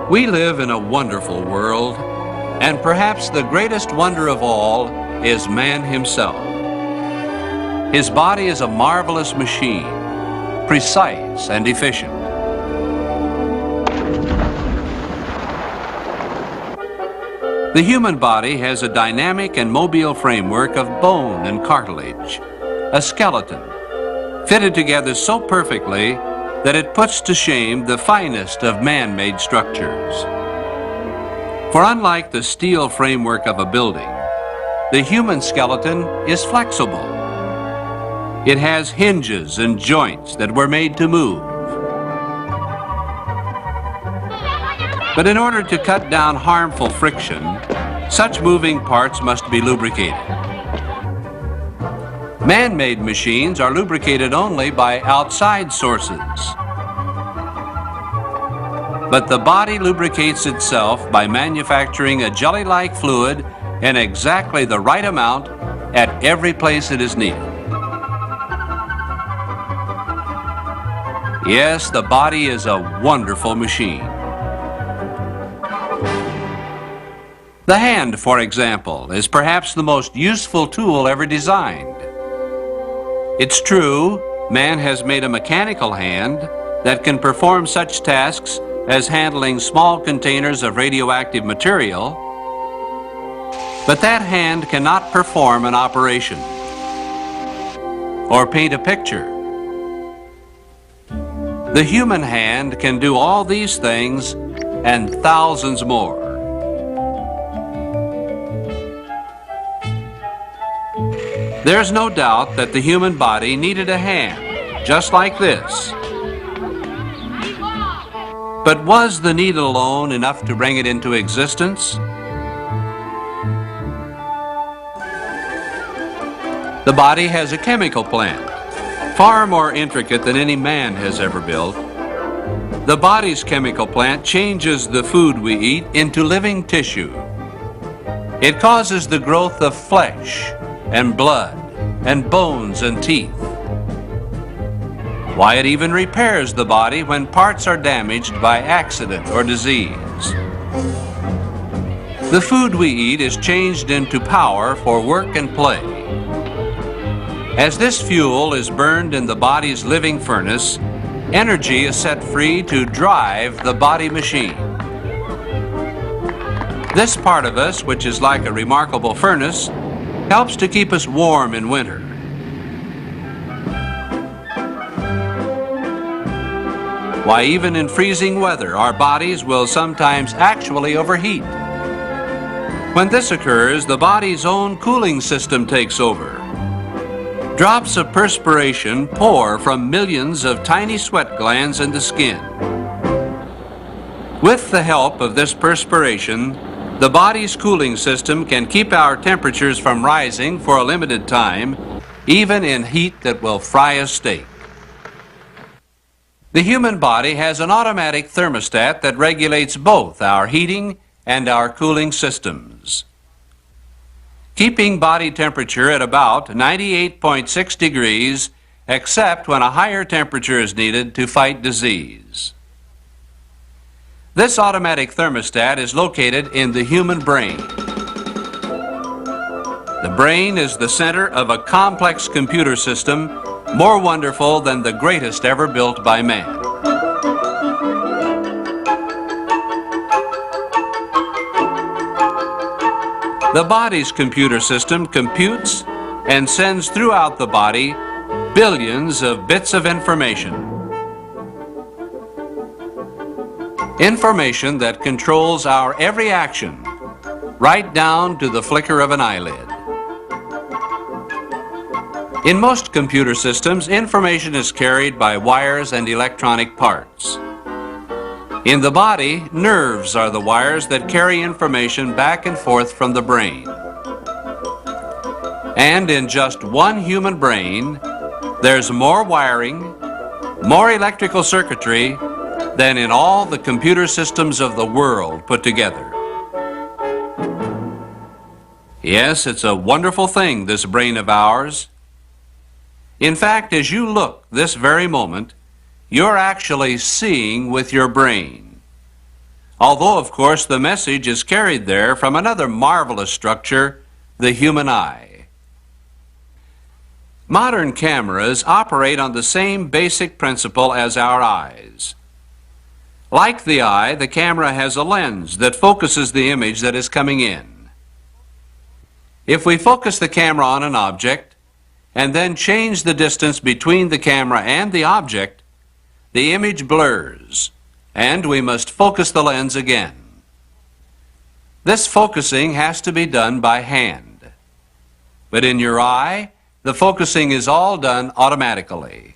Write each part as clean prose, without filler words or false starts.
We live in a wonderful world, and perhaps the greatest wonder of all is man himself. His body is a marvelous machine, precise and efficient. The human body has a dynamic and mobile framework of bone and cartilage, a skeleton, fitted together so perfectly that it puts to shame the finest of man-made structures. For unlike the steel framework of a building, the human skeleton is flexible. It has hinges and joints that were made to move. But in order to cut down harmful friction, such moving parts must be lubricated. Man-made machines are lubricated only by outside sources. But the body lubricates itself by manufacturing a jelly-like fluid in exactly the right amount at every place it is needed. Yes, the body is a wonderful machine. The hand, for example, is perhaps the most useful tool ever designed. It's true, man has made a mechanical hand that can perform such tasks as handling small containers of radioactive material, but that hand cannot perform an operation or paint a picture. The human hand can do all these things and thousands more. There's no doubt that the human body needed a hand, just like this. But was the need alone enough to bring it into existence? The body has a chemical plant, far more intricate than any man has ever built. The body's chemical plant changes the food we eat into living tissue. It causes the growth of flesh and blood and bones and teeth. Why, it even repairs the body when parts are damaged by accident or disease. The food we eat is changed into power for work and play. As this fuel is burned in the body's living furnace, energy is set free to drive the body machine. This part of us, which is like a remarkable furnace, helps to keep us warm in winter. Why, even in freezing weather, our bodies will sometimes actually overheat. When this occurs, the body's own cooling system takes over. Drops of perspiration pour from millions of tiny sweat glands in the skin. With the help of this perspiration, the body's cooling system can keep our temperatures from rising for a limited time, even in heat that will fry a steak. The human body has an automatic thermostat that regulates both our heating and our cooling systems. Keeping body temperature at about 98.6 degrees, except when a higher temperature is needed to fight disease. This automatic thermostat is located in the human brain. The brain is the center of a complex computer system more wonderful than the greatest ever built by man. The body's computer system computes and sends throughout the body billions of bits of information. Information that controls our every action, right down to the flicker of an eyelid. In most computer systems, information is carried by wires and electronic parts. In the body, nerves are the wires that carry information back and forth from the brain. And in just one human brain, there's more wiring, more electrical circuitry than in all the computer systems of the world put together. Yes, it's a wonderful thing, this brain of ours. In fact, as you look this very moment, you're actually seeing with your brain. although, of course, the message is carried there from another marvelous structure, the human eye. Modern cameras operate on the same basic principle as our eyes. Like the eye, the camera has a lens that focuses the image that is coming in. If we focus the camera on an object and then change the distance between the camera and the object, the image blurs, and we must focus the lens again. This focusing has to be done by hand. But in your eye, the focusing is all done automatically.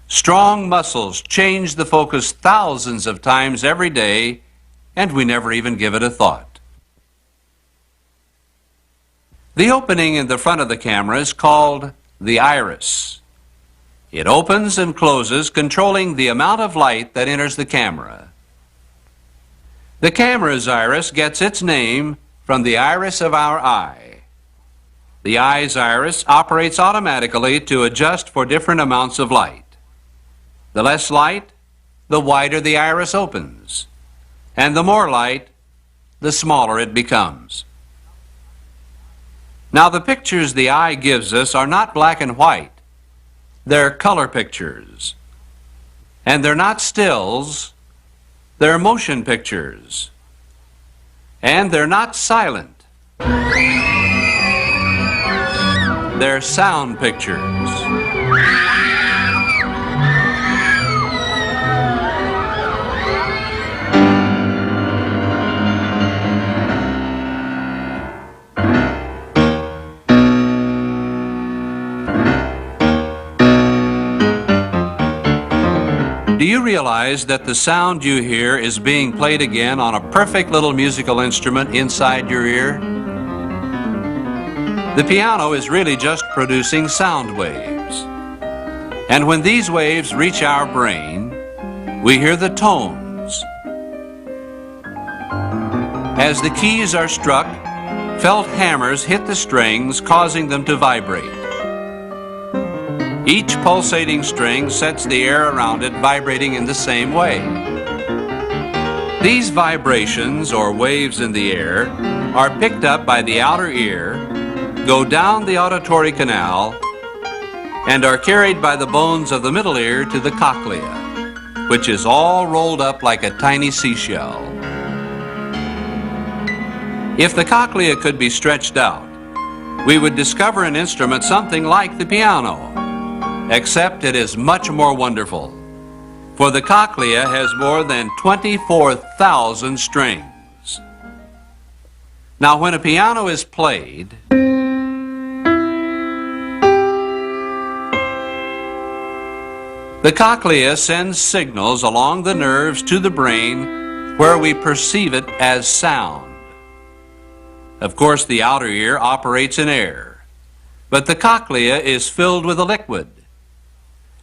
Strong muscles change the focus thousands of times every day, and we never even give it a thought. The opening in the front of the camera is called the iris. It opens and closes, controlling the amount of light that enters the camera. The camera's iris gets its name from the iris of our eye. The eye's iris operates automatically to adjust for different amounts of light. The less light, the wider the iris opens, and the more light, the smaller it becomes. Now, the pictures the eye gives us are not black and white. They're color pictures. And they're not stills, they're motion pictures. And they're not silent. They're sound pictures. Do you realize that the sound you hear is being played again on a perfect little musical instrument inside your ear? The piano is really just producing sound waves. And when these waves reach our brain, we hear the tones. As the keys are struck, felt hammers hit the strings, causing them to vibrate. Each pulsating string sets the air around it vibrating in the same way. These vibrations, or waves in the air, are picked up by the outer ear, go down the auditory canal, and are carried by the bones of the middle ear to the cochlea, which is all rolled up like a tiny seashell. If the cochlea could be stretched out, we would discover an instrument something like the piano, except it is much more wonderful, for the cochlea has more than 24,000 strings. Now, when a piano is played, the cochlea sends signals along the nerves to the brain where we perceive it as sound. Of course, the outer ear operates in air, but the cochlea is filled with a liquid.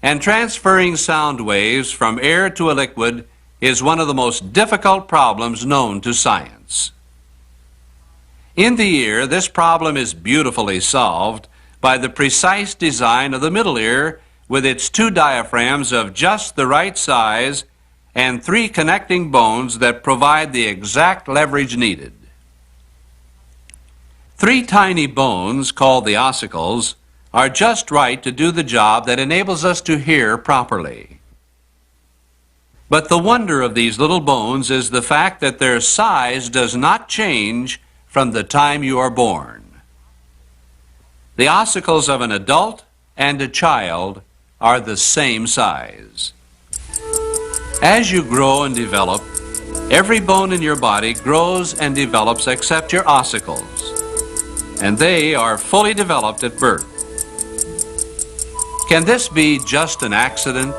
And transferring sound waves from air to a liquid is one of the most difficult problems known to science. In the ear, this problem is beautifully solved by the precise design of the middle ear with its two diaphragms of just the right size and three connecting bones that provide the exact leverage needed. Three tiny bones, called the ossicles, are just right to do the job that enables us to hear properly. But the wonder of these little bones is the fact that their size does not change from the time you are born. The ossicles of an adult and a child are the same size. As you grow and develop, every bone in your body grows and develops except your ossicles, and they are fully developed at birth. Can this be just an accident?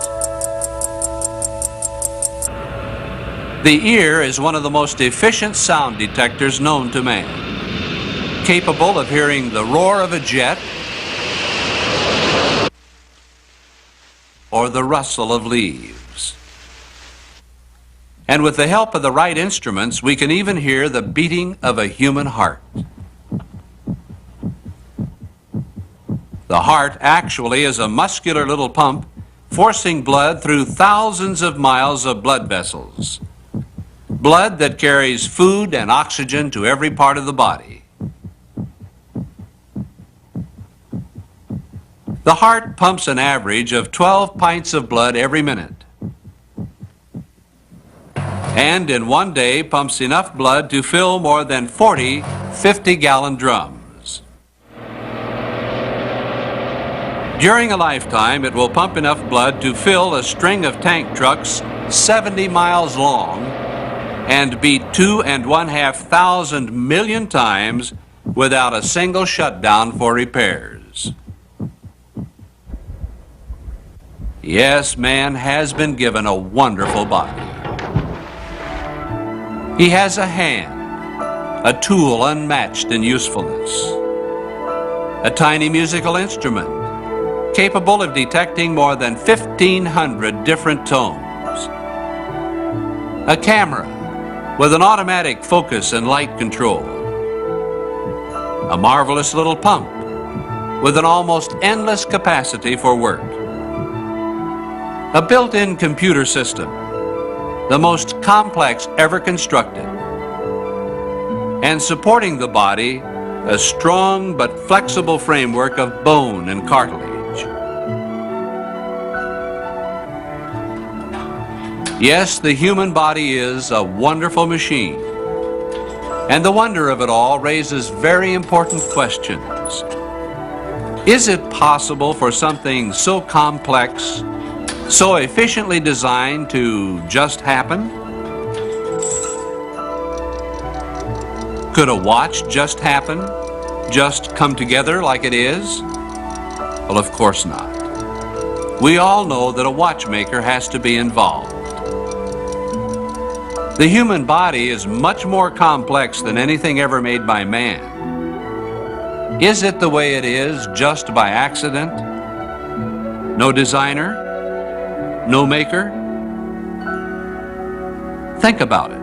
The ear is one of the most efficient sound detectors known to man, capable of hearing the roar of a jet or the rustle of leaves. And with the help of the right instruments, we can even hear the beating of a human heart. The heart actually is a muscular little pump forcing blood through thousands of miles of blood vessels. blood that carries food and oxygen to every part of the body. The heart pumps an average of 12 pints of blood every minute, and in one day pumps enough blood to fill more than 40 50-gallon drums. During a lifetime, it will pump enough blood to fill a string of tank trucks 70 miles long and beat 2,500 million times without a single shutdown for repairs. Yes, man has been given a wonderful body. He has a hand, a tool unmatched in usefulness, a tiny musical instrument capable of detecting more than 1,500 different tones, a camera with an automatic focus and light control, a marvelous little pump with an almost endless capacity for work, a built-in computer system, the most complex ever constructed, and supporting the body, a strong but flexible framework of bone and cartilage. Yes, the human body is a wonderful machine, and the wonder of it all raises very important questions. Is it possible for something so complex, so efficiently designed to just happen? Could a watch just happen? Just come together like it is? Well, of course not. We all know that a watchmaker has to be involved. The human body is much more complex than anything ever made by man. Is it the way it is just by accident? No designer? No maker? Think about it.